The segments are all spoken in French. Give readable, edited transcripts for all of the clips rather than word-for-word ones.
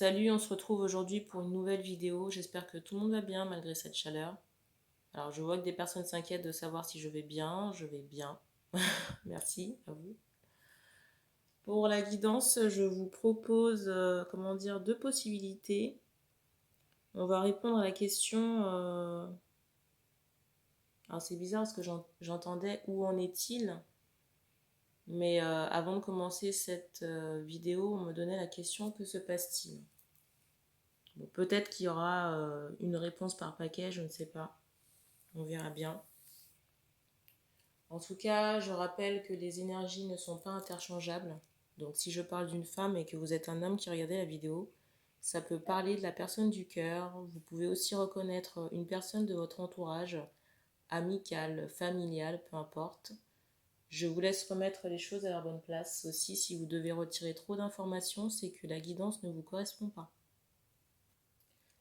Salut, on se retrouve aujourd'hui pour une nouvelle vidéo. J'espère que tout le monde va bien malgré cette chaleur. Alors, je vois que des personnes s'inquiètent de savoir si je vais bien. Je vais bien. Merci à vous. Pour la guidance, je vous propose, deux possibilités. On va répondre à la question. Alors, c'est bizarre parce que j'entendais où en est-il. Mais avant de commencer cette vidéo, on me donnait la question que se passe-t-il? Bon, peut-être qu'il y aura une réponse par paquet, je ne sais pas. On verra bien. En tout cas, je rappelle que les énergies ne sont pas interchangeables. Donc si je parle d'une femme et que vous êtes un homme qui regardait la vidéo, ça peut parler de la personne du cœur. Vous pouvez aussi reconnaître une personne de votre entourage, amical, familial, peu importe. Je vous laisse remettre les choses à leur bonne place. Aussi, si vous devez retirer trop d'informations, c'est que la guidance ne vous correspond pas.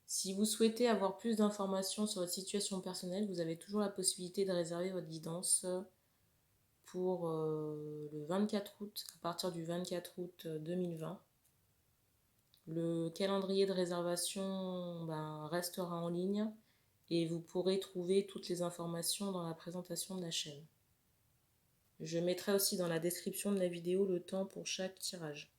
Si vous souhaitez avoir plus d'informations sur votre situation personnelle, vous avez toujours la possibilité de réserver votre guidance pour le 24 août, à partir du 24 août 2020. Le calendrier de réservation restera en ligne et vous pourrez trouver toutes les informations dans la présentation de la chaîne. Je mettrai aussi dans la description de la vidéo le temps pour chaque tirage.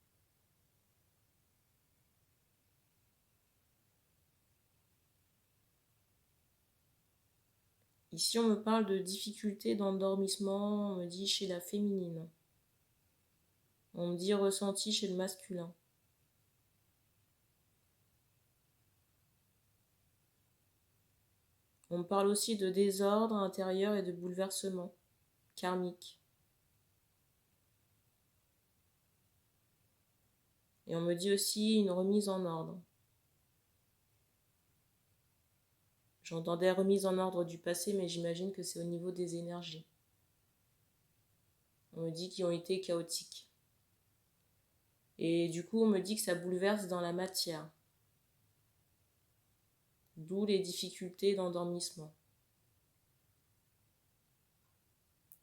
Ici, on me parle de difficultés d'endormissement, on me dit chez la féminine. On me dit ressenti chez le masculin. On me parle aussi de désordre intérieur et de bouleversement karmique. Et on me dit aussi une remise en ordre. J'entendais remise en ordre du passé, mais j'imagine que c'est au niveau des énergies. On me dit qu'ils ont été chaotiques. Et du coup, on me dit que ça bouleverse dans la matière. D'où les difficultés d'endormissement.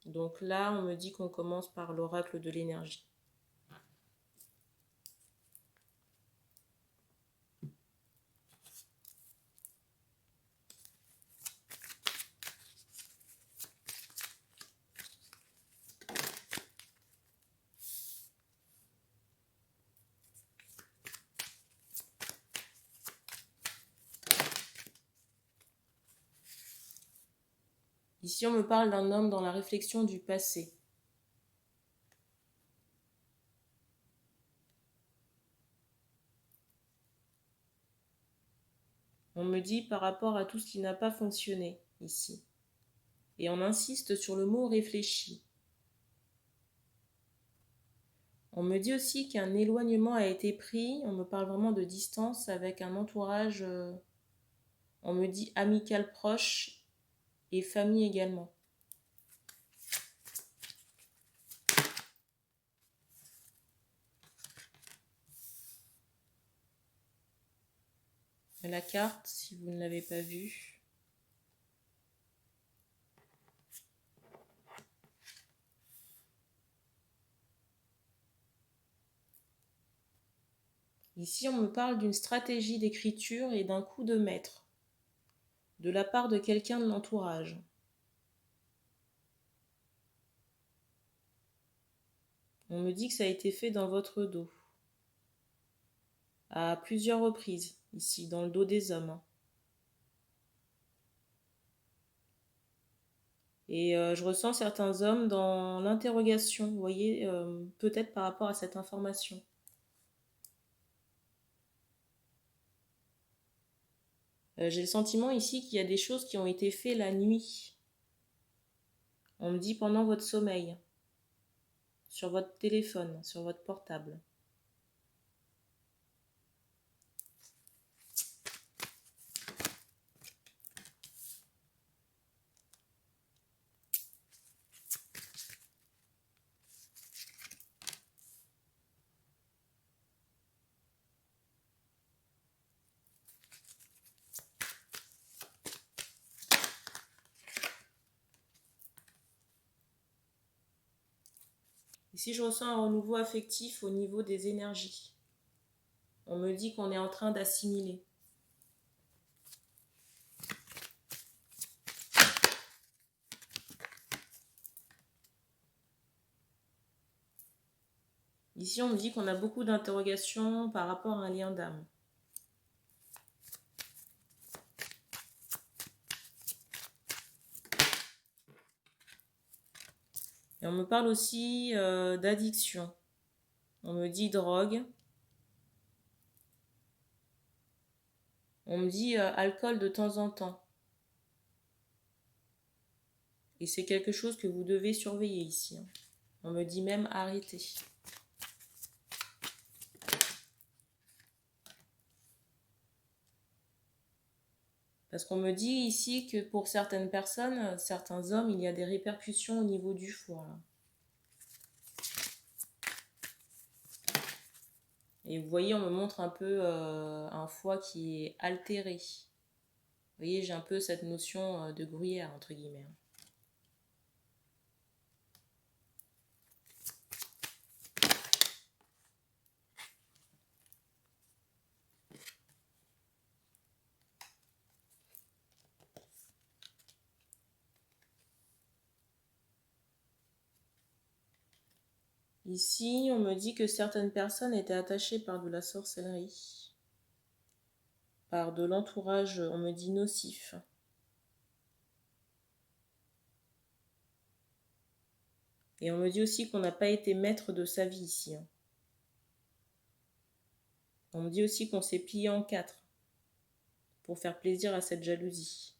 Donc là, on me dit qu'on commence par l'oracle de l'énergie. Ici, on me parle d'un homme dans la réflexion du passé. On me dit par rapport à tout ce qui n'a pas fonctionné ici. Et on insiste sur le mot réfléchi. On me dit aussi qu'un éloignement a été pris. On me parle vraiment de distance avec un entourage, on me dit amical proche et famille également. La carte, si vous ne l'avez pas vue. Ici, on me parle d'une stratégie d'écriture et d'un coup de maître de la part de quelqu'un de l'entourage. On me dit que ça a été fait dans votre dos, à plusieurs reprises, ici, dans le dos des hommes. Et je ressens certains hommes dans l'interrogation, vous voyez, peut-être par rapport à cette information. J'ai le sentiment ici qu'il y a des choses qui ont été faites la nuit. On me dit pendant votre sommeil, sur votre téléphone, sur votre portable. Ici, je ressens un renouveau affectif au niveau des énergies. On me dit qu'on est en train d'assimiler. Ici, on me dit qu'on a beaucoup d'interrogations par rapport à un lien d'âme. Et on me parle aussi d'addiction. On me dit drogue. On me dit alcool de temps en temps. Et c'est quelque chose que vous devez surveiller ici. On me dit même arrêter. Parce qu'on me dit ici que pour certaines personnes, certains hommes, il y a des répercussions au niveau du foie. Là. Et vous voyez, on me montre un peu un foie qui est altéré. Vous voyez, j'ai un peu cette notion de gruyère, entre guillemets. Ici, on me dit que certaines personnes étaient attachées par de la sorcellerie, par de l'entourage, on me dit nocif. Et on me dit aussi qu'on n'a pas été maître de sa vie ici. On me dit aussi qu'on s'est plié en 4 pour faire plaisir à cette jalousie.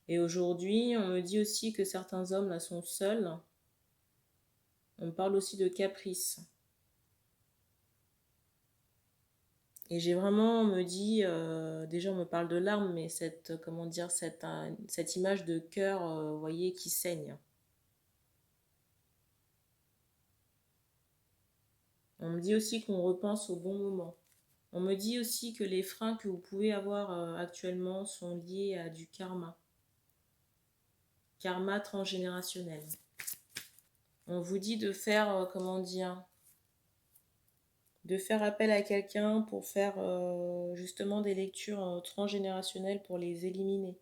Et aujourd'hui, on me dit aussi que certains hommes là sont seuls. On me parle aussi de caprice. Et j'ai vraiment, on me dit, déjà on me parle de larmes, mais cette, comment dire, cette image de cœur, vous voyez, qui saigne. On me dit aussi qu'on repense au bon moment. On me dit aussi que les freins que vous pouvez avoir actuellement sont liés à du karma. Karma transgénérationnel. On vous dit de faire, comment dire, de faire appel à quelqu'un pour faire justement des lectures transgénérationnelles pour les éliminer.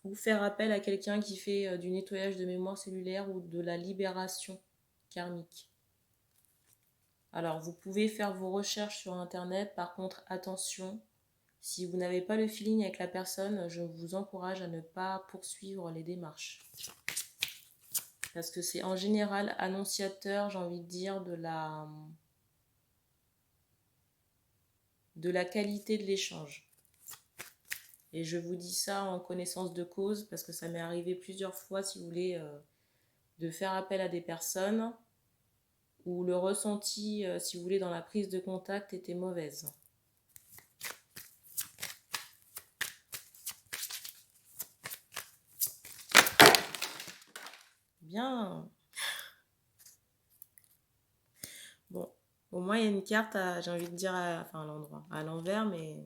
Ou faire appel à quelqu'un qui fait du nettoyage de mémoire cellulaire ou de la libération karmique. Alors, vous pouvez faire vos recherches sur Internet. Par contre, attention, si vous n'avez pas le feeling avec la personne, je vous encourage à ne pas poursuivre les démarches. Parce que c'est en général annonciateur, j'ai envie de dire, de la qualité de l'échange. Et je vous dis ça en connaissance de cause, parce que ça m'est arrivé plusieurs fois, si vous voulez, de faire appel à des personnes où le ressenti, si vous voulez, dans la prise de contact était mauvaise. Bien. Bon, au moins il y a une carte, j'ai envie de dire, enfin à l'endroit, à l'envers, mais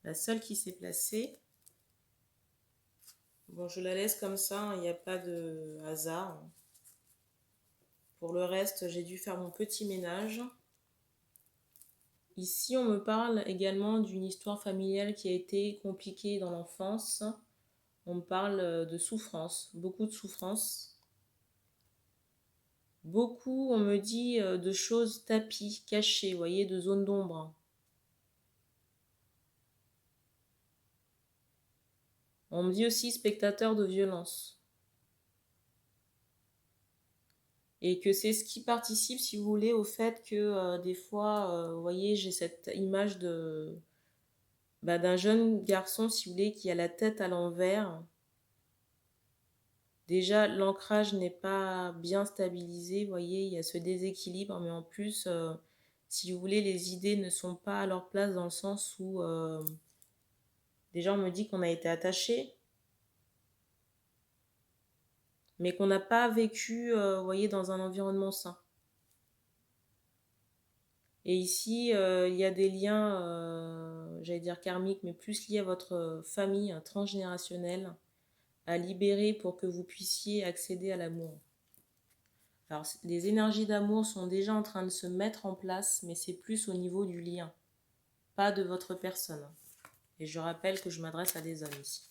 la seule qui s'est placée. Bon, je la laisse comme ça, il n'y a pas de hasard. Pour le reste, j'ai dû faire mon petit ménage. Ici, on me parle également d'une histoire familiale qui a été compliquée dans l'enfance. On me parle de souffrance, beaucoup de souffrance. Beaucoup, on me dit de choses tapies, cachées, vous voyez, de zones d'ombre. On me dit aussi spectateur de violence. Et que c'est ce qui participe, si vous voulez, au fait que des fois, vous voyez, j'ai cette image d'un jeune garçon, si vous voulez, qui a la tête à l'envers. Déjà, l'ancrage n'est pas bien stabilisé, vous voyez, il y a ce déséquilibre, mais en plus, si vous voulez, les idées ne sont pas à leur place dans le sens où, déjà, on me dit qu'on a été attaché, mais qu'on n'a pas vécu, vous voyez, dans un environnement sain. Et ici, il y a des liens, j'allais dire karmiques, mais plus liés à votre famille transgénérationnelle, à libérer pour que vous puissiez accéder à l'amour. Alors, les énergies d'amour sont déjà en train de se mettre en place, mais c'est plus au niveau du lien, pas de votre personne. Et je rappelle que je m'adresse à des hommes ici.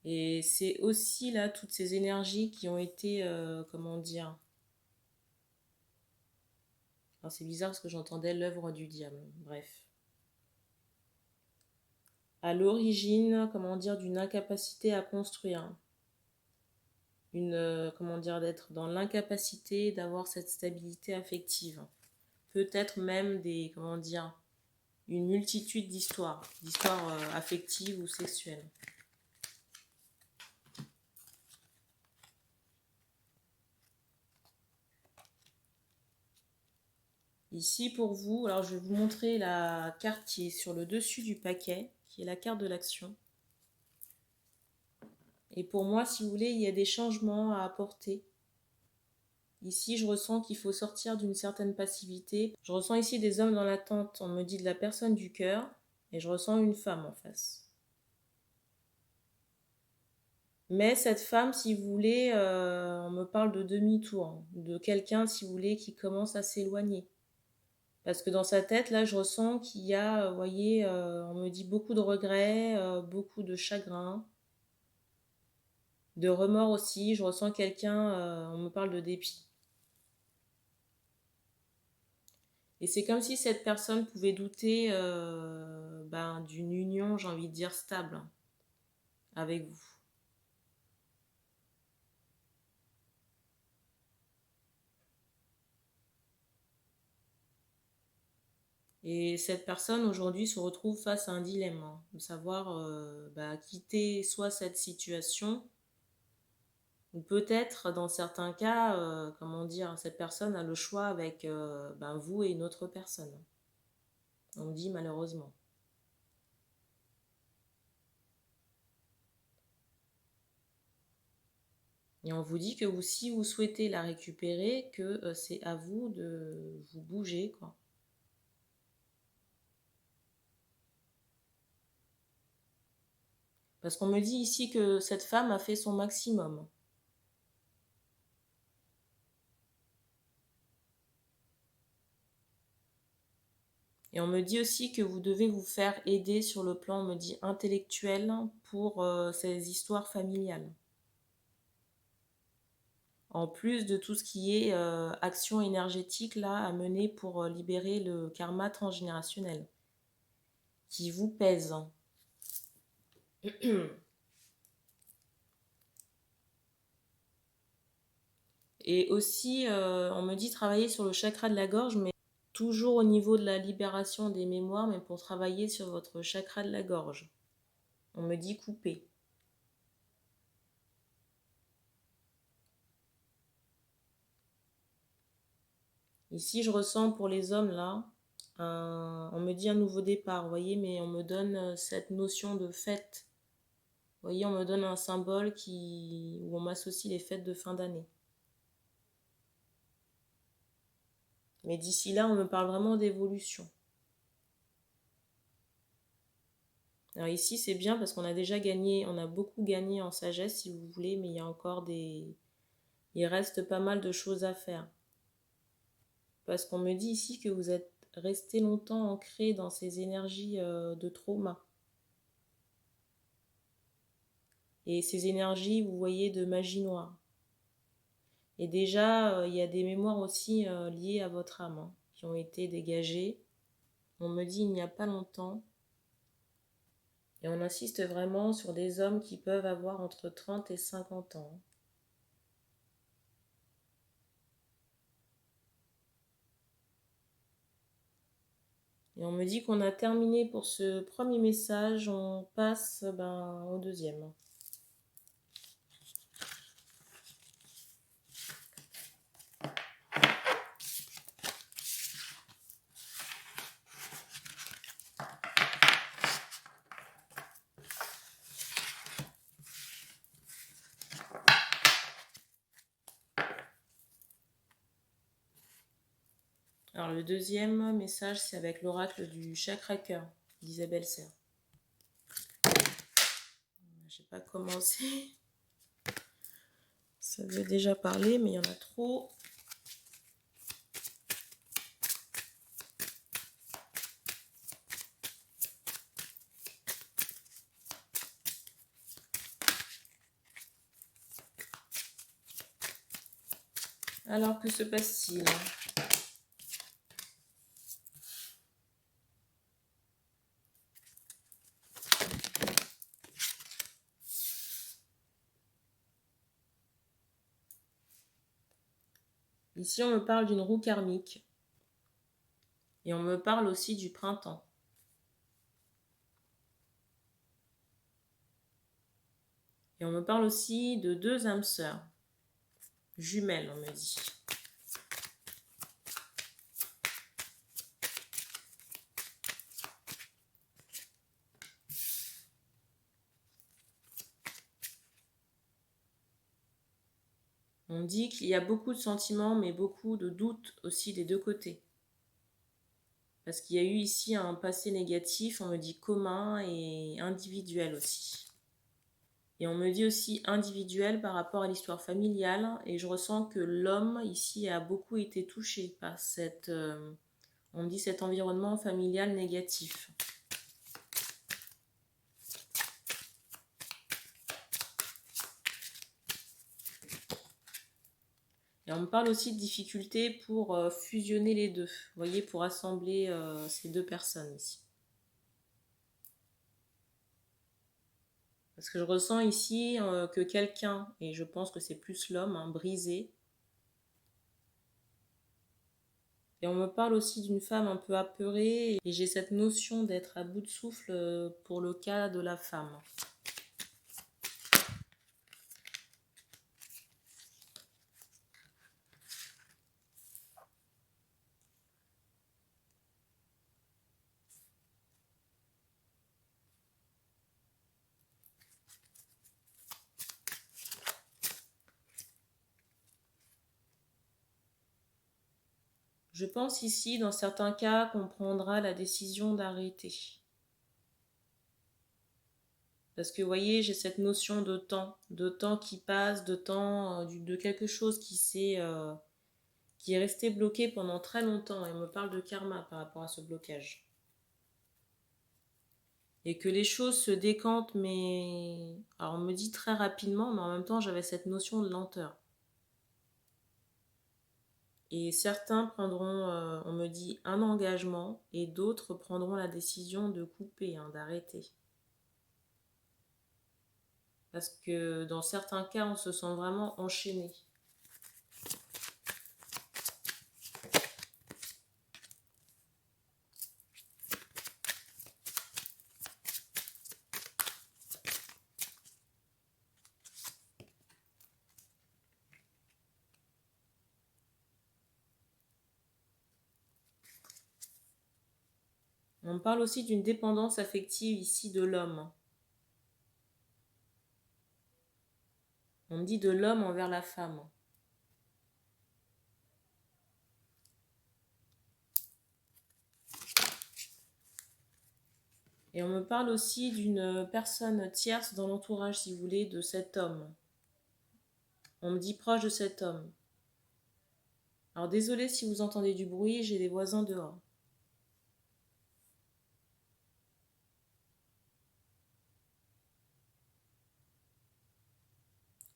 Et c'est aussi là toutes ces énergies qui ont été, comment dire, alors c'est bizarre parce que j'entendais l'œuvre du diable, bref. À l'origine, comment dire, d'une incapacité à construire. Comment dire, d'être dans l'incapacité d'avoir cette stabilité affective. Peut-être même comment dire, une multitude d'histoires affectives ou sexuelles. Ici pour vous, alors je vais vous montrer la carte qui est sur le dessus du paquet, qui est la carte de l'action. Et pour moi, si vous voulez, il y a des changements à apporter. Ici, je ressens qu'il faut sortir d'une certaine passivité. Je ressens ici des hommes dans l'attente, on me dit de la personne du cœur, et je ressens une femme en face. Mais cette femme, si vous voulez, on me parle de demi-tour, de quelqu'un, si vous voulez, qui commence à s'éloigner. Parce que dans sa tête, là, je ressens qu'il y a, vous voyez, on me dit beaucoup de regrets, beaucoup de chagrin, de remords aussi. Je ressens quelqu'un, on me parle de dépit. Et c'est comme si cette personne pouvait douter d'une union, j'ai envie de dire, stable avec vous. Et cette personne aujourd'hui se retrouve face à un dilemme, de savoir quitter soit cette situation, ou peut-être dans certains cas, comment dire, cette personne a le choix avec vous et une autre personne. On me dit malheureusement. Et on vous dit que si vous souhaitez la récupérer, que c'est à vous de vous bouger, quoi. Parce qu'on me dit ici que cette femme a fait son maximum. Et on me dit aussi que vous devez vous faire aider sur le plan, on me dit, intellectuel pour ces histoires familiales. En plus de tout ce qui est action énergétique là à mener pour libérer le karma transgénérationnel qui vous pèse. Et aussi, on me dit travailler sur le chakra de la gorge, mais toujours au niveau de la libération des mémoires, mais pour travailler sur votre chakra de la gorge. On me dit couper. Ici, je ressens pour les hommes là, on me dit un nouveau départ, vous voyez, mais on me donne cette notion de fête. Vous voyez, on me donne un symbole où on m'associe les fêtes de fin d'année. Mais d'ici là, on me parle vraiment d'évolution. Alors ici, c'est bien parce qu'on a déjà gagné, on a beaucoup gagné en sagesse, si vous voulez, mais il y a encore il reste pas mal de choses à faire. Parce qu'on me dit ici que vous êtes resté longtemps ancré dans ces énergies de trauma. Et ces énergies, vous voyez, de magie noire. Et déjà, il y a des mémoires aussi liées à votre âme, qui ont été dégagées. On me dit il n'y a pas longtemps. Et on insiste vraiment sur des hommes qui peuvent avoir entre 30 et 50 ans. Et on me dit qu'on a terminé pour ce premier message, on passe au deuxième. Alors le deuxième message, c'est avec l'oracle du chakra cœur d'Isabelle Serre. J'ai pas commencé. Ça veut déjà parler, mais il y en a trop. Alors, que se passe-t-il? Ici, on me parle d'une roue karmique. Et on me parle aussi du printemps. Et on me parle aussi de deux âmes sœurs. Jumelles, on me dit. On dit qu'il y a beaucoup de sentiments, mais beaucoup de doutes aussi des deux côtés. Parce qu'il y a eu ici un passé négatif, on me dit commun et individuel aussi. Et on me dit aussi individuel par rapport à l'histoire familiale. Et je ressens que l'homme ici a beaucoup été touché par on me dit cet environnement familial négatif. Et on me parle aussi de difficultés pour fusionner les deux. Vous voyez, pour assembler ces deux personnes ici. Parce que je ressens ici que quelqu'un, et je pense que c'est plus l'homme, brisé. Et on me parle aussi d'une femme un peu apeurée. Et j'ai cette notion d'être à bout de souffle pour le cas de la femme. Je pense ici, dans certains cas, qu'on prendra la décision d'arrêter. Parce que, vous voyez, j'ai cette notion de temps qui passe, de temps, de quelque chose qui est resté bloqué pendant très longtemps. Et on me parle de karma par rapport à ce blocage. Et que les choses se décantent, mais... Alors, on me dit très rapidement, mais en même temps, j'avais cette notion de lenteur. Et certains prendront, on me dit, un engagement, et d'autres prendront la décision de couper, d'arrêter. Parce que dans certains cas, on se sent vraiment enchaîné. On parle aussi d'une dépendance affective ici de l'homme. On me dit de l'homme envers la femme. Et on me parle aussi d'une personne tierce dans l'entourage, si vous voulez, de cet homme. On me dit proche de cet homme. Alors désolé si vous entendez du bruit, j'ai des voisins dehors.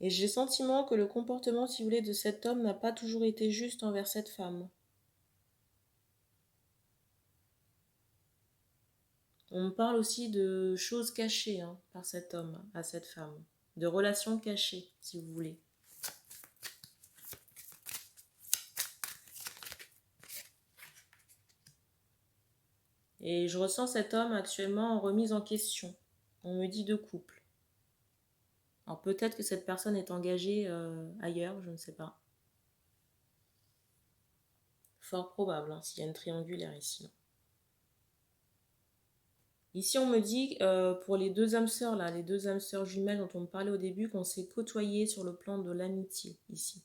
Et j'ai le sentiment que le comportement, si vous voulez, de cet homme n'a pas toujours été juste envers cette femme. On me parle aussi de choses cachées par cet homme à cette femme. De relations cachées, si vous voulez. Et je ressens cet homme actuellement en remise en question. On me dit de couple. Alors peut-être que cette personne est engagée ailleurs, je ne sais pas. Fort probable, s'il y a une triangulaire ici. Ici, on me dit, pour les deux âmes sœurs, là, les deux âmes sœurs jumelles dont on me parlait au début, qu'on s'est côtoyés sur le plan de l'amitié, ici.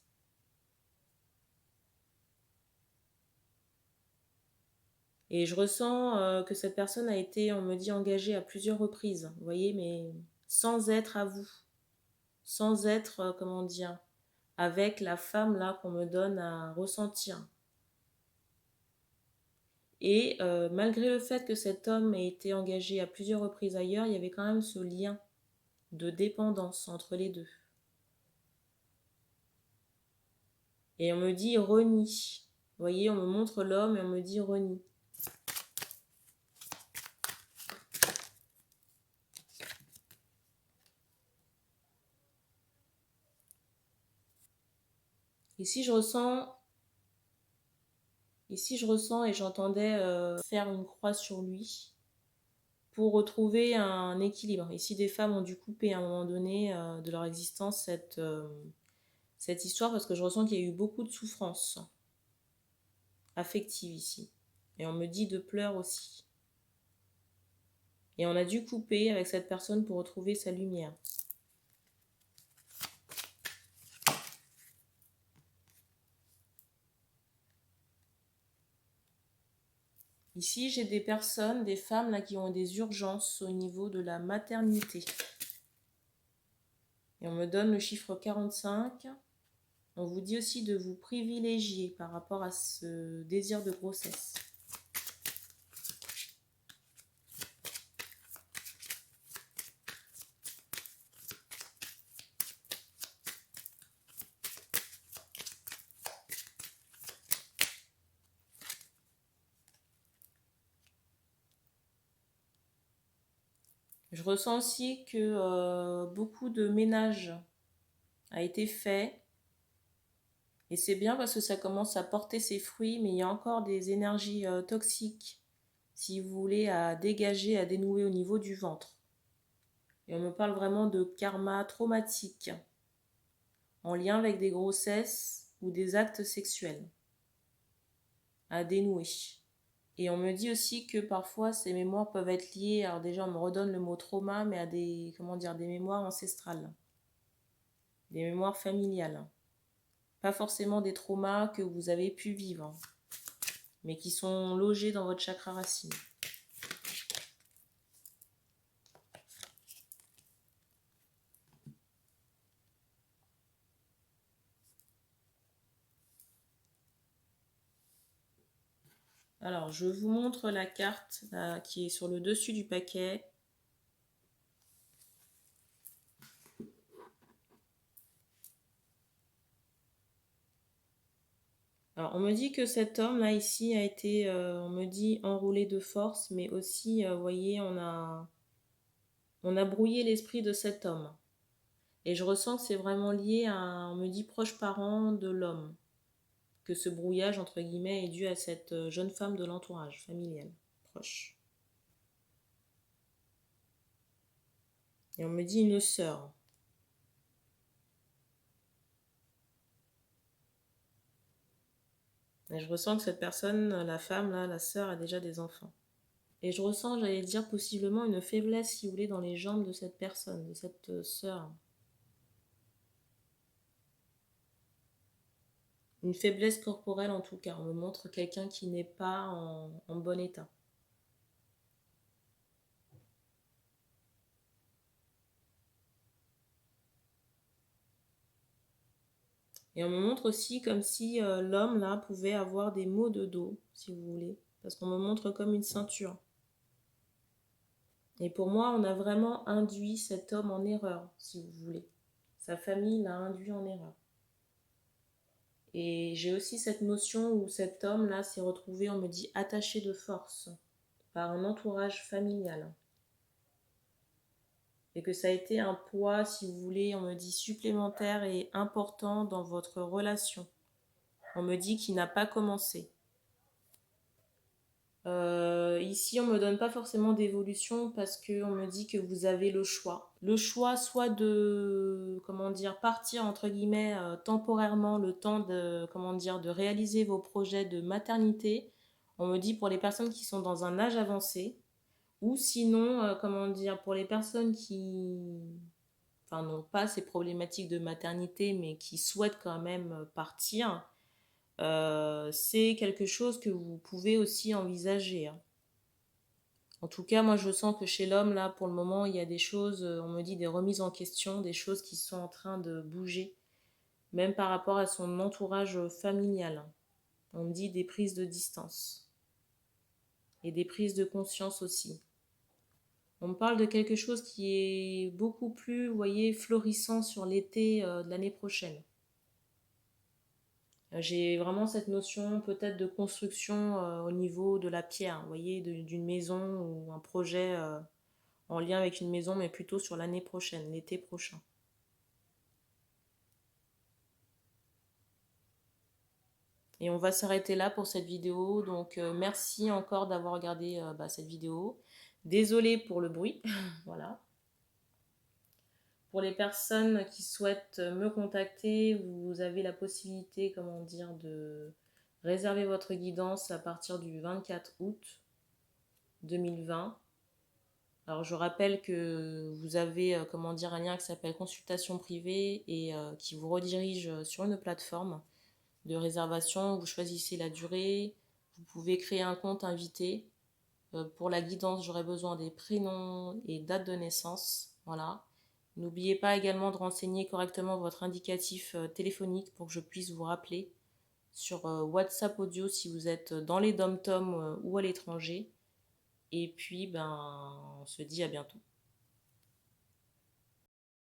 Et je ressens que cette personne a été, on me dit, engagée à plusieurs reprises, vous voyez, mais sans être à vous, sans être, comment dire, avec la femme là qu'on me donne à ressentir. Et malgré le fait que cet homme ait été engagé à plusieurs reprises ailleurs, il y avait quand même ce lien de dépendance entre les deux. Et on me dit renie. Vous voyez, on me montre l'homme et on me dit renie. Ici, je ressens et j'entendais faire une croix sur lui pour retrouver un équilibre. Ici, des femmes ont dû couper à un moment donné de leur existence cette histoire parce que je ressens qu'il y a eu beaucoup de souffrance affective ici. Et on me dit de pleurs aussi. Et on a dû couper avec cette personne pour retrouver sa lumière. Ici, j'ai des personnes, des femmes là, qui ont des urgences au niveau de la maternité. Et on me donne le chiffre 45. On vous dit aussi de vous privilégier par rapport à ce désir de grossesse. Je ressens aussi que beaucoup de ménage a été fait. Et c'est bien parce que ça commence à porter ses fruits, mais il y a encore des énergies toxiques, si vous voulez, à dégager, à dénouer au niveau du ventre. Et on me parle vraiment de karma traumatique, en lien avec des grossesses ou des actes sexuels, à dénouer. Et on me dit aussi que parfois ces mémoires peuvent être liées, alors déjà on me redonne le mot trauma, mais à des, comment dire, des mémoires ancestrales, des mémoires familiales. Pas forcément des traumas que vous avez pu vivre, mais qui sont logés dans votre chakra racine. Alors, je vous montre la carte là, qui est sur le dessus du paquet. Alors, on me dit que cet homme là ici a été, on me dit, enroulé de force, mais aussi, vous voyez, on a brouillé l'esprit de cet homme. Et je ressens que c'est vraiment lié à, on me dit, proche parent de l'homme. Que ce brouillage, entre guillemets, est dû à cette jeune femme de l'entourage familial, proche. Et on me dit une sœur. Et je ressens que cette personne, la femme, là, la sœur, a déjà des enfants. Et je ressens, j'allais dire, possiblement une faiblesse, si vous voulez, dans les jambes de cette personne, de cette sœur. Une faiblesse corporelle en tout cas. On me montre quelqu'un qui n'est pas en bon état. Et on me montre aussi comme si l'homme là pouvait avoir des maux de dos, si vous voulez. Parce qu'on me montre comme une ceinture. Et pour moi, on a vraiment induit cet homme en erreur, si vous voulez. Sa famille l'a induit en erreur. Et j'ai aussi cette notion où cet homme-là s'est retrouvé, on me dit, attaché de force par un entourage familial. Et que ça a été un poids, si vous voulez, on me dit, supplémentaire et important dans votre relation. On me dit qu'il n'a pas commencé. Ici, on ne me donne pas forcément d'évolution parce qu'on me dit que vous avez le choix. Le choix soit de, comment dire, partir entre guillemets temporairement le temps de, comment dire, de réaliser vos projets de maternité. On me dit pour les personnes qui sont dans un âge avancé ou sinon, comment dire, pour les personnes qui, n'ont pas ces problématiques de maternité mais qui souhaitent quand même partir. c'est quelque chose que vous pouvez aussi envisager, hein. En tout cas, moi je sens que chez l'homme, là, pour le moment, il y a des choses, on me dit des remises en question, des choses qui sont en train de bouger, même par rapport à son entourage familial. On me dit des prises de distance et des prises de conscience aussi. On me parle de quelque chose qui est beaucoup plus, vous voyez, florissant sur l'été de l'année prochaine. J'ai vraiment cette notion peut-être de construction au niveau de la pierre, vous voyez, d'une maison ou un projet en lien avec une maison, mais plutôt sur l'année prochaine, l'été prochain. Et on va s'arrêter là pour cette vidéo. Donc merci encore d'avoir regardé cette vidéo. Désolée pour le bruit. Voilà. Pour les personnes qui souhaitent me contacter, vous avez la possibilité, comment dire, de réserver votre guidance à partir du 24 août 2020. Alors je rappelle que vous avez comment dire, un lien qui s'appelle consultation privée et qui vous redirige sur une plateforme de réservation. Vous choisissez la durée, vous pouvez créer un compte invité. Pour la guidance, j'aurai besoin des prénoms et dates de naissance. Voilà. N'oubliez pas également de renseigner correctement votre indicatif téléphonique pour que je puisse vous rappeler sur WhatsApp audio si vous êtes dans les dom-tom ou à l'étranger. Et puis, on se dit à bientôt.